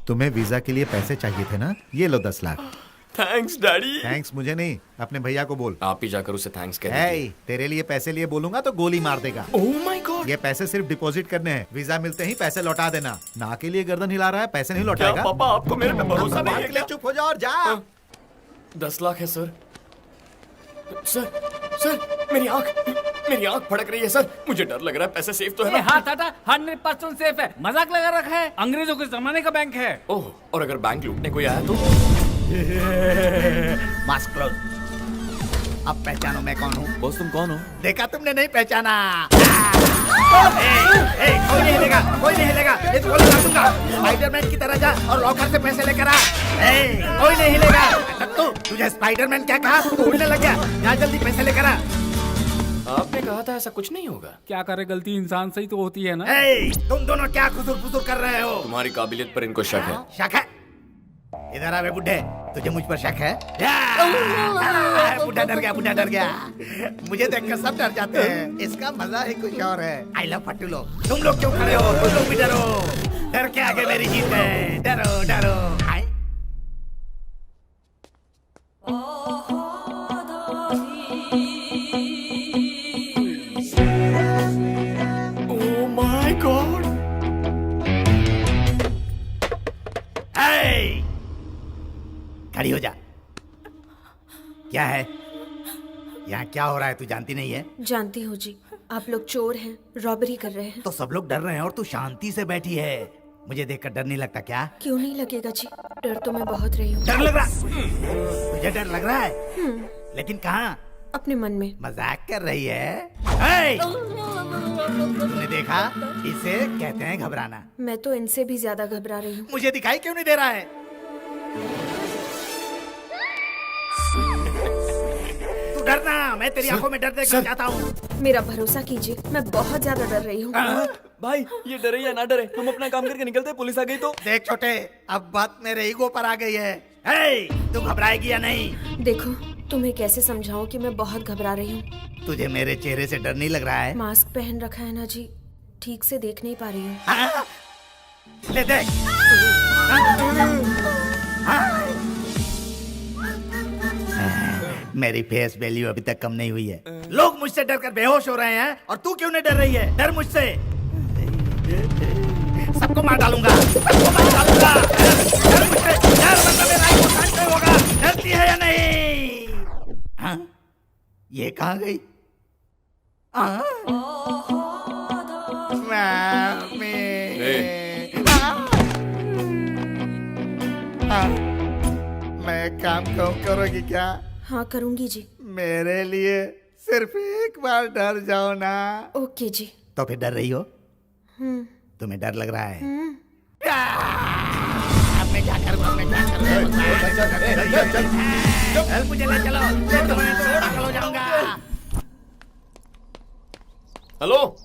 तुम्हें वीजा के लिए पैसे चाहिए थे ना, ये लो 10 लाख। Thanks daddy. थैंक्स मुझे नहीं, अपने भैया को बोल। आप ही जाकर उसे थैंक्स कह दीजिए। तेरे लिए पैसे लिए बोलूंगा तो गोली मार देगा। Oh my God. ये पैसे सिर्फ डिपॉजिट करने हैं, वीजा मिलते ही पैसे लौटा देना। ना के लिए गर्दन हिला रहा है, पैसे नहीं लौटाएगा। पापा आपको मेरे पे भरोसा नहीं है क्या? चुप हो जा और जा। 10 लाख है सर। सर मेरी आंख फड़क रही है सर। मुझे डर लग रहा है। पैसे सेफ तो है ना? हाँ टाटा 100% सेफ है। मजाक लगा रखा है, अंग्रेजों के जमाने का बैंक है। ओह, और अगर बैंक लूटने कोई आया तो? Mask close. अब पहचानो मैं कौन हूँ। बॉस तुम कौन हो? देखा तुमने नहीं पहचाना। कोई नहीं हिलेगा, कोई नहीं हिलेगा। ये तो गोली मार दूंगा। स्पाइडरमैन की तरह जा और लॉकर से पैसे लेकर आ। कोई नहीं हिलेगा। तुझे स्पाइडरमैन क्या कहा? उड़ने लग गया। जा जल्दी पैसे लेकर आ। आपने कहा था ऐसा कुछ नहीं होगा। क्या करे, गलती इंसान से ही तो होती है ना। तुम दोनों क्या खुसुर-फुसुर कर रहे हो? तुम्हारी काबिलियत पर इनको शक है। शक है? इधर आ बे बुड्ढे, तुझे मुझ पर शक है? बुड्ढा डर गया। मुझे देखकर सब डर जाते हैं। इसका मजा ही कुछ और है। आई लव फट्टू लोग। तुम लोग क्यों खड़े हो? तुम लोग भी डरो। डर के आगे मेरी जीत है। डरो। Oh my God. खड़ी हो जा। क्या है यहाँ? क्या हो रहा है? तू जानती नहीं है? जानती हूँ जी, आप लोग चोर हैं, रॉबरी कर रहे हैं। तो सब लोग डर रहे हैं और तू शांति से बैठी है। मुझे देखकर डर नहीं लगता क्या? क्यों नहीं लगेगा जी, डर तो मैं बहुत रही हूँ। डर लग रहा? मुझे डर लग रहा है, लेकिन कहाँ? अपने मन में। मजाक कर रही है? तूने देखा? इसे कहते हैं घबराना। मैं तो इनसे भी ज्यादा घबरा रही हूँ। मुझे दिखाई क्यों नहीं दे रहा है? तू डरना, मैं तेरी आंखों में डर देखना चाहता हूँ। मेरा भरोसा कीजिए, मैं बहुत ज्यादा डर रही हूँ। भाई ये डरे या ना डरे, हम अपना काम करके निकलते हैं। पुलिस आ गई तो? देख छोटे, अब बात मेरे ईगो पर आ गई है। तू घबराएगी या नहीं? देखो, तुम्हें कैसे समझाऊं कि मैं बहुत घबरा रही हूँ। तुझे मेरे चेहरे से डर नहीं लग रहा है? मास्क पहन रखा है ना जी, ठीक से देख नहीं पा रही हूँ। ले देख। मेरी फेस वैल्यू अभी तक कम नहीं हुई है। लोग मुझसे डरकर बेहोश हो रहे हैं और तू क्यों नहीं डर रही है? डर मुझसे। सबको मार डालूंगा। डर मुझसे। डर मतलब मेरा ही नुकसान नहीं होगा। डरती है या नहीं? हाँ? ये कहाँ गई? मैं काम करोगी क्या? हाँ करूँगी जी। मेरे लिए सिर्फ एक बार डर जाओ ना। ओके जी। तो फिर डर रही हो? तुम्हें डर लग रहा है? अब मैं क्या करूँ? मुझे ले चलो। मैं तो पागल हो जाऊंगा। हेलो,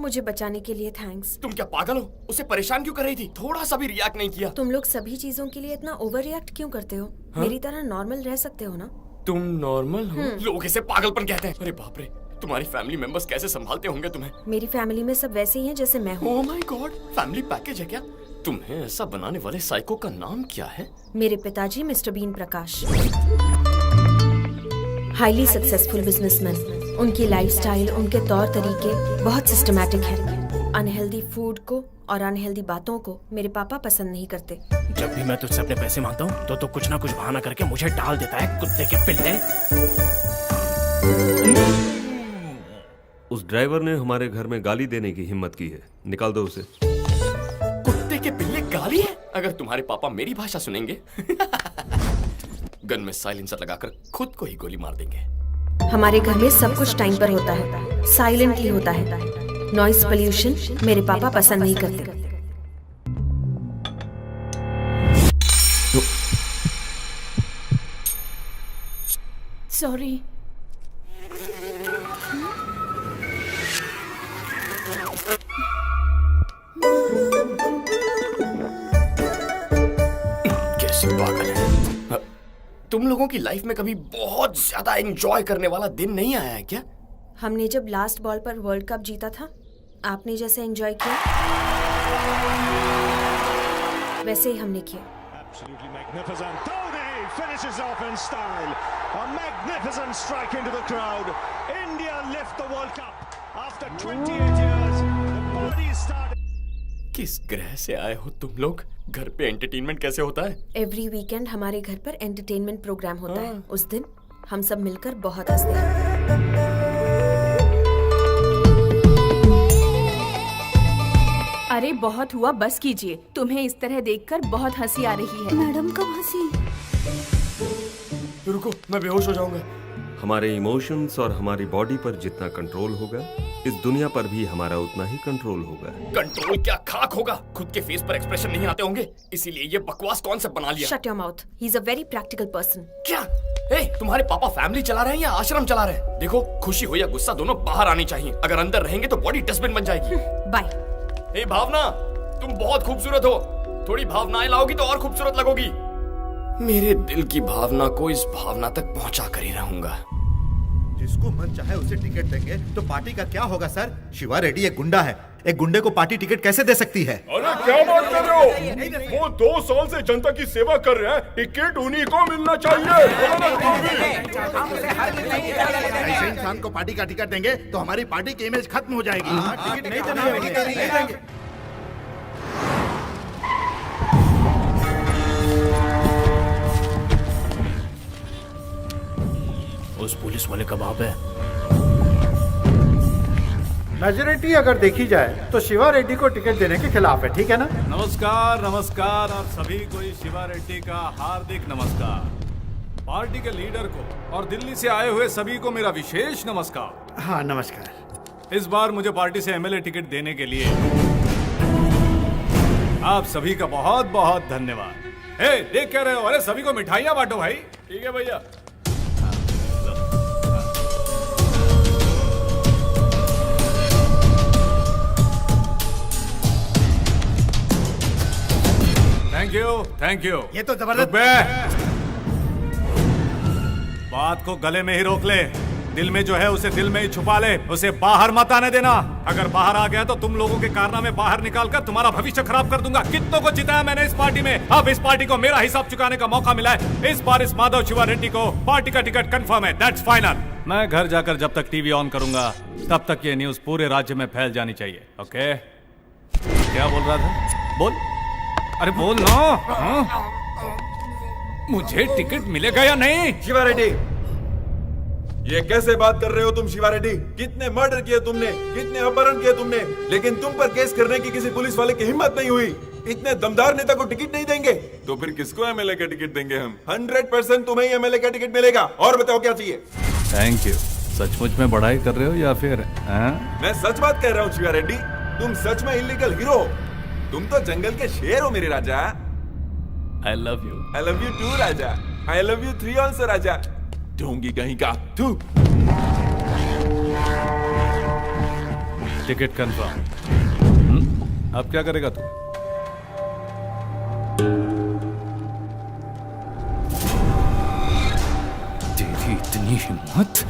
मुझे बचाने के लिए थैंक्स। तुम क्या पागल हो? उसे परेशान क्यों कर रही थी? थोड़ा सा भी रिएक्ट नहीं किया। तुम लोग सभी चीजों के लिए इतना ओवर रिएक्ट क्यों करते हो? मेरी तरह नॉर्मल रह सकते हो ना? तुम नॉर्मल हो? लोग इसे पागलपन कहते हैं। अरे बाप रे, तुम्हारी फैमिली मेंबर्स कैसे संभालते होंगे तुम्हें? मेरी फैमिली में सब वैसे ही हैं जैसे मैं हूँ। Oh my God, family package है क्या? तुम्हें ऐसा बनाने वाले साइको का नाम क्या है? मेरे पिताजी mister Bean Prakash, highly successful businessman. उनकी लाइफस्टाइल, उनके तौर तरीके बहुत सिस्टमैटिक है। अनहेल्दी फूड को और अनहेल्दी बातों को मेरे पापा पसंद नहीं करते। जब भी मैं तुझसे अपने पैसे मांगता हूँ तो कुछ ना कुछ बहाना करके मुझे टाल देता है, कुत्ते के पिल्ले। उस ड्राइवर ने हमारे घर में गाली देने की हिम्मत की है, निकाल दो उसे। कुत्ते के पिल्ले गाली है? अगर तुम्हारे पापा मेरी भाषा सुनेंगे गन में साइलेंसर लगाकर खुद को ही गोली मार देंगे। हमारे घर में सब कुछ टाइम पर होता है, साइलेंटली होता है। नॉइस पोल्यूशन मेरे पापा पसंद नहीं करते। सॉरी। कैसी पागल है। तुम लोगों की लाइफ में कभी बहुत ज्यादा एंजॉय करने वाला दिन नहीं आया है क्या? हमने जब लास्ट बॉल पर वर्ल्ड कप जीता था, आपने जैसे एंजॉय किया? वैसे ही हमने किया। Absolutely magnificent. Dhoni finishes off in style. A magnificent strike into the crowd. India lift the World Cup after 28 years. The party started. किस ग्रह से आए हो तुम लोग? घर पे एंटरटेनमेंट कैसे होता है? एवरी वीकेंड हमारे घर पर एंटरटेनमेंट प्रोग्राम होता है। उस दिन हम सब मिलकर बहुत हंसते हैं। अरे बहुत हुआ, बस कीजिए। तुम्हें इस तरह देखकर बहुत हंसी आ रही है। मैडम कब हंसी? रुको, मैं बेहोश हो जाऊंगा। हमारे इमोशंस और हमारी बॉडी पर जितना कंट्रोल होगा, इस दुनिया पर भी हमारा उतना ही कंट्रोल होगा। कंट्रोल क्या खाक होगा? खुद के फेस पर एक्सप्रेशन नहीं आते होंगे, इसीलिए ये बकवास कॉन्सेप्ट बना लिया। Shut your mouth. He's a very practical person. क्या? ए, तुम्हारे पापा फैमिली चला रहे हैं या आश्रम चला रहे हैं? देखो, खुशी हो या गुस्सा दोनों बाहर आनी चाहिए। अगर अंदर रहेंगे तो बॉडी डस्टबिन बन जाएगी। Bye. ए भावना, तुम बहुत खूबसूरत हो। थोड़ी भावनाएं लाओगी तो और खूबसूरत लगोगी। मेरे दिल की भावना को इस भावना तक पहुंचा कर ही रहूंगा। जिसको मन चाहे उसे टिकट देंगे तो पार्टी का क्या होगा सर? शिवा रेड्डी एक गुंडा है, एक गुंडे को पार्टी टिकट कैसे दे सकती है? अरे क्या बात कर रहे हो? वो 2 साल से जनता की सेवा कर रहे हैं, टिकट उन्हीं को मिलना चाहिए। ऐसे इंसान को पार्टी का टिकट देंगे तो हमारी पार्टी की इमेज खत्म हो जाएगी। टिकट नहीं देंगे। उस पुलिस वाले का बाप है। मेजोरिटी अगर देखी जाए तो शिवा रेड्डी को टिकट देने के खिलाफ है, ठीक है ना? नमस्कार नमस्कार आप सभी को शिवा रेड्डी का हार्दिक नमस्कार। पार्टी के लीडर को और दिल्ली से आए हुए सभी को मेरा विशेष नमस्कार। हाँ नमस्कार। इस बार मुझे पार्टी से एमएलए टिकट देने के लिए आप सभी का बहुत बहुत धन्यवाद। देख क्या रहे हो? अरे सभी को मिठाइयाँ बांटो भाई। ठीक है भैया। Thank you. ये तो जबरदस्त। बात को गले में ही रोक ले। दिल में जो है उसे दिल में ही छुपा ले, उसे बाहर मत आने देना। अगर बाहर आ गया तो तुम लोगों के कारनामे बाहर निकालकर तुम्हारा भविष्य खराब कर दूंगा। कितनों को जिताया मैंने इस पार्टी में, अब इस पार्टी को मेरा हिसाब चुकाने का मौका मिला है। इस बार इस माधव शिवा रेड्डी को पार्टी का टिकट कंफर्म है। That's final. मैं घर जाकर जब तक टीवी ऑन करूंगा तब तक ये न्यूज पूरे राज्य में फैल जानी चाहिए। ओके? क्या बोल रहा था? बोल। अरे बोल ना। हाँ? मुझे टिकट मिलेगा या नहीं? शिवा रेड्डी, ये कैसे बात कर रहे हो तुम? शिवा रेड्डी, कितने मर्डर किए तुमने, कितने अपहरण किए तुमने, लेकिन तुम पर केस करने की किसी पुलिस वाले की हिम्मत नहीं हुई। इतने दमदार नेता को टिकट नहीं देंगे तो फिर किसको एमएलए का टिकट देंगे हम? 100% तुम्हें ही एमएलए का टिकट मिलेगा। और बताओ क्या चाहिए? Thank you. सचमुच में बढ़ाई कर रहे हो या फिर? मैं सच बात कह रहा हूँ शिवा रेड्डी, तुम सच में इलीगल हीरो हो। तुम तो जंगल के शेर हो मेरे राजा। I love you. I love you too राजा। आई लव यू 3 ऑल्सो राजा। ढोंगी कहीं का तू। Ticket confirm. अब क्या करेगा तू? तेरी इतनी हिम्मत?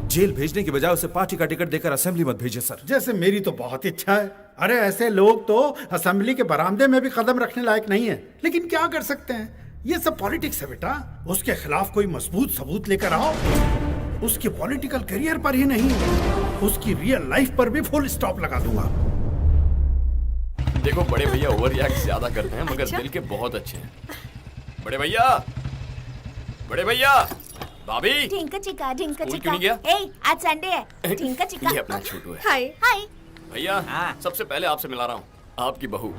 जेल भेजने की बजाय उसे पार्टी का टिकट देकर असेंबली मत भेजिए सर। जैसे मेरी तो बहुत इच्छा है। अरे ऐसे लोग तो असेंबली के बरामदे में भी कदम रखने लायक नहीं है, लेकिन क्या कर सकते हैं? ये सब पॉलिटिक्स है बेटा। उसके खिलाफ कोई मजबूत सबूत लेकर आओ। उसके पॉलिटिकल करियर पर ही नहीं, उसकी रियल लाइफ पर भी फुल स्टॉप लगा दूंगा। देखो बड़े भैया ओवर रिएक्ट ज्यादा करते हैं मगर दिल के बहुत अच्छे हैं। बड़े भैया, बड़े भैया, भाभी। ढिंका चिका, ढिंका स्कूल चिका। क्यों नहीं गया? ए, आज संडे है। ढिंका चिका। ये अपना छोटू है। हाय। हाय। भैया, सबसे पहले आपसे मिला रहा हूँ, आपकी बहू।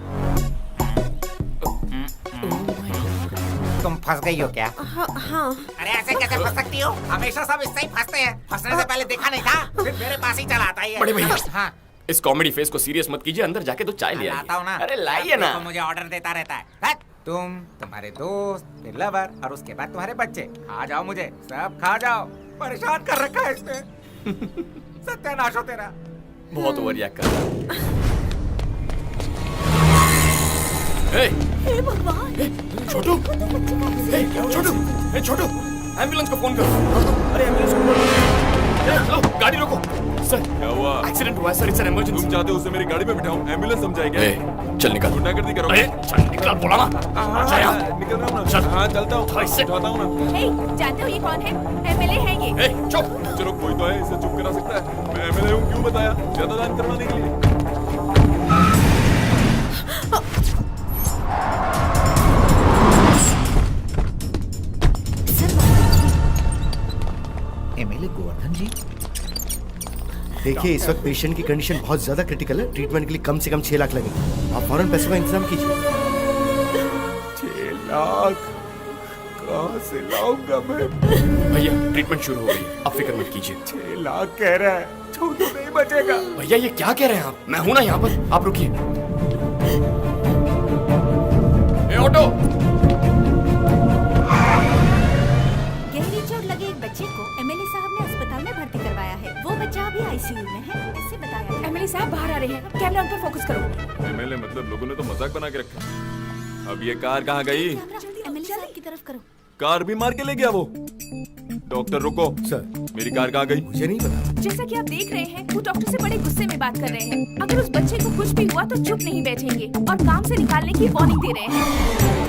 तुम फंस गई हो क्या? हाँ। अरे ऐसे कैसे फंस सकती हो? हमेशा सब इससे ही फंसते हैं। फंसने से पहले देखा नहीं था, फिर मेरे पास ही चला आता है। बड़े भैया, हाँ, इस कॉमेडी फेस को सीरियस मत कीजिए, अंदर जाके तो चाय ले लाता हूँ ना। अरे लाइए ना। तो मुझे ऑर्डर देता रहता है। तुम, तुम्हारे दोस्त, फिर लवर और उसके बाद तुम्हारे बच्चे। खा जाओ मुझे, सब खा जाओ। परेशान कर रखा है इसने। सत्यानाश हो तेरा। बहुत ओवर रिएक्ट कर रहा है। हे भगवान! छोटू, छोटू, एम्बुलेंस को फोन करो। अरे एम्बुलेंस को फोन करो। चलो गाड़ी रोको। सर क्या हुआ? एक्सीडेंट हुआ है सर, इट्स एन इमरजेंसी। तुम चाहते हो उसे मेरी गाड़ी में बिठाऊं? एम्बुलेंस समझाएगा? चल निकल। गुंडागर्दी करोगे? चल निकल, बोला ना। अच्छा यार, निकल रहा हूं ना। चल। हाँ चलता हूँ, ऐसे। उठाता हूँ ना। हे, जानते हो ये कौन है? एमएलए है ये। चुप। चलो कोई तो है, इसे चुप करा सकता है। मैं एमएलए हूँ, क्यों बताया? ज्यादा दान करवाने के लिए। एमएलए गोवर्धन जी, देखिए इस वक्त पेशेंट की कंडीशन बहुत ज्यादा क्रिटिकल है। ट्रीटमेंट के लिए कम से कम 6 लाख लगेंगे। आप फौरन पैसों का इंतजाम कीजिए। 6 लाख कहाँ से लाऊंगा मैं? भैया ट्रीटमेंट शुरू हो गई, आप फिक्र मत कीजिए। 6 लाख कह रहा है, छोटू नहीं बचेगा। भैया ये क्या कह रहे हैं आप? मैं हूं ना यहाँ पर, आप रुकिए। ऑटो। गहरी चोट लगे एक बच्चे को एमएलए साहब ने अस्पताल में भर्ती करवाया है। वो बच्चा अभी आईसीयू में है, ऐसे बताया। एमएलए साहब बाहर आ रहे हैं, कैमरा उन पर फोकस करो। एमएलए मतलब लोगों ने तो मजाक बना के रखा। अब ये कार कहाँ गई? एमएलए साहब की तरफ करो। कार भी मार के ले गया वो। डॉक्टर रुको। सर, मेरी कार कहाँ गई? मुझे नहीं पता। जैसा कि आप देख रहे हैं, वो डॉक्टर से बड़े गुस्से में बात कर रहे हैं। अगर उस बच्चे को कुछ भी हुआ तो चुप नहीं बैठेंगे और काम से निकालने की वार्निंग दे रहे हैं।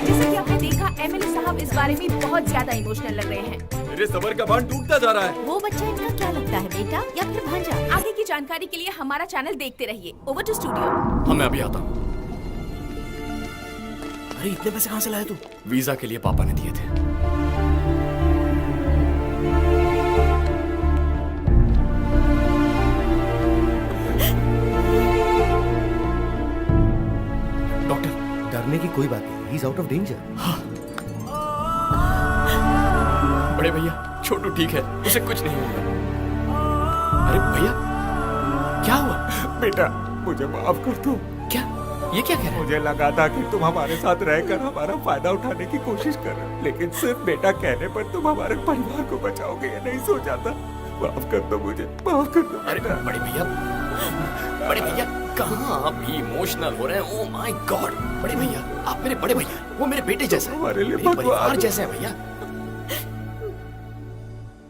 जैसा कि आपने देखा, एमएलए साहब इस बारे में बहुत ज्यादा इमोशनल लग रहे हैं। मेरे सबर का बांध टूटता जा रहा है। वो बच्चा इनका क्या लगता है, बेटा या फिर भांजा? आगे की जानकारी के लिए हमारा चैनल देखते रहिए। Over to studio. हाँ मैं अभी आता हूँ। अरे इतने पैसे कहाँ से लाया तू? वीजा के लिए पापा ने दिए थे। डॉक्टर, डरने की कोई बात नहीं, he is out of danger. बड़े भैया छोटू ठीक है, उसे कुछ नहीं होगा। अरे भैया क्या हुआ? बेटा मुझे माफ कर दो। क्या ये क्या कह रहे हैं? मुझे लगा था कि तुम हमारे साथ रहकर हमारा फायदा उठाने की कोशिश कर रहे हो, लेकिन सिर्फ बेटा कहने पर तुम हमारे परिवार को बचाओगे ये नहीं सोचा था। माफ कर दो मुझे, माफ कर दो। अरे बड़े भैया कहाँ आप भी इमोशनल हो रहे हैं? ओह माय गॉड, बड़े भैया आप मेरे बड़े भैया, वो मेरे बेटे जैसे हैं, हमारे लिए मेरे भगवान। परिवार जैसे हैं भैया।